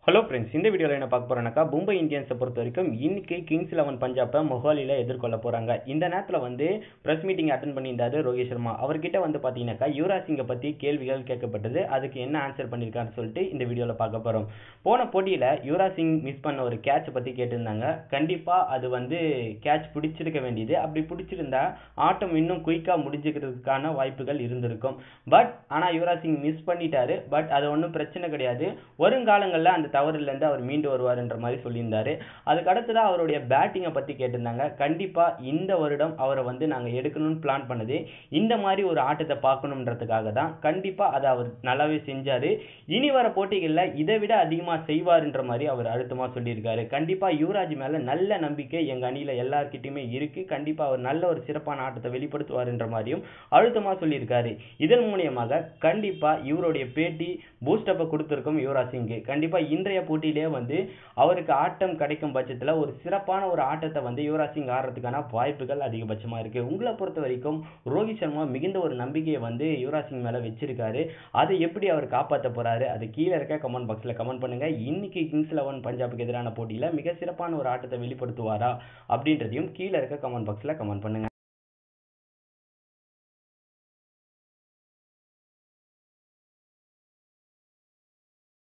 Hello friends, இந்த வீடியோவில் என்ன பார்க்க போகிறோம்னாக்கா, மும்பை இந்தியன்ஸை பொறுத்த வரைக்கும் இன்னைக்கு கிங்ஸ் 11 பஞ்சாபை மொஹாலியில் எதிர்கொள்ள போகிறாங்க. இந்த நேரத்தில் ப்ரெஸ் மீட்டிங் அட்டன் பண்ணியிருந்தாரு ரோஹித் சர்மா. அவர்கிட்ட பார்த்தீங்கன்னாக்கா யுவராஜ் சிங்கை பற்றி கேள்விகள் கேட்கப்பட்டது. அதுக்கு என்ன ஆன்சர் பண்ணியிருக்காருன்னு சொல்லிட்டு இந்த வீடியோவில் பார்க்க போகிறோம். போன போட்டியில் யுவராஜ் சிங் மிஸ் பண்ண ஒரு கேட்சை பற்றி கேட்டிருந்தாங்க. கண்டிப்பாக அது கேட்ச் பிடிச்சிருக்க வேண்டியது. அப்படி பிடிச்சிருந்தா ஆட்டம் இன்னும் குயிக்காக முடிஞ்சுக்கிறதுக்கான வாய்ப்புகள் இருந்திருக்கும். ஆனால் யுவராஜ் சிங் மிஸ் பண்ணிட்டாரு. அது ஒன்றும் பிரச்சனை கிடையாது. வருங்காலங்களில் அந்த தவறிலிருந்து அவர் மீண்டு வருவார் என்ற மாதிரி சொல்லியிருந்தாரு. அதுக்கு அடுத்ததான் அவருடைய பேட்டிங்கை பற்றி கேட்டிருந்தாங்க. கண்டிப்பாக இந்த வருடம் அவரை நாங்கள் எடுக்கணும்னு பிளான் பண்ணது இந்த மாதிரி ஒரு ஆட்டத்தை பார்க்கணுன்றதுக்காக தான். கண்டிப்பாக அதை அவர் நல்லாவே செஞ்சார். இனி வர போட்டிகளில் இதை விட அதிகமாக செய்வார்ன்ற மாதிரி அவர் அழுத்தமாக சொல்லியிருக்காரு. கண்டிப்பாக யுவராஜ் மேலே நல்ல நம்பிக்கை எங்கள் அணியில் எல்லார்கிட்டையுமே இருக்குது. கண்டிப்பாக அவர் நல்ல ஒரு சிறப்பான ஆட்டத்தை வெளிப்படுத்துவார் என்ற மாதிரியும் அழுத்தமாக சொல்லியிருக்காரு. இதன் மூலியமாக கண்டிப்பாக இவருடைய பேட்டி பூஸ்டப்பை கொடுத்துருக்கும் யுவராஜ் சிங்கு. கண்டிப்பாக இன்றைய போட்டியிலே அவருக்கு ஆட்டம் கிடைக்கும் பட்சத்தில் ஒரு சிறப்பான ஒரு ஆட்டத்தை யுவராஜ் சிங் ஆடுறதுக்கான வாய்ப்புகள் அதிகபட்சமாக இருக்கு. உங்களை பொறுத்த வரைக்கும் ரோஹித் சர்மா மிகுந்த ஒரு நம்பிக்கையை யுவராஜ் சிங் மேல வச்சிருக்காரு. அதை எப்படி அவர் காப்பாற்ற போறாரு, அது கீழே இருக்க கமெண்ட் பாக்ஸ்ல கமெண்ட் பண்ணுங்க. இன்னைக்கு கிங்ஸ் 11 பஞ்சாபுக்கு எதிரான போட்டியில மிக சிறப்பான ஒரு ஆட்டத்தை வெளிப்படுத்துவாரா அப்படின்றதையும் கீழே இருக்க கமெண்ட் பாக்ஸ்ல கமெண்ட் பண்ணுங்க.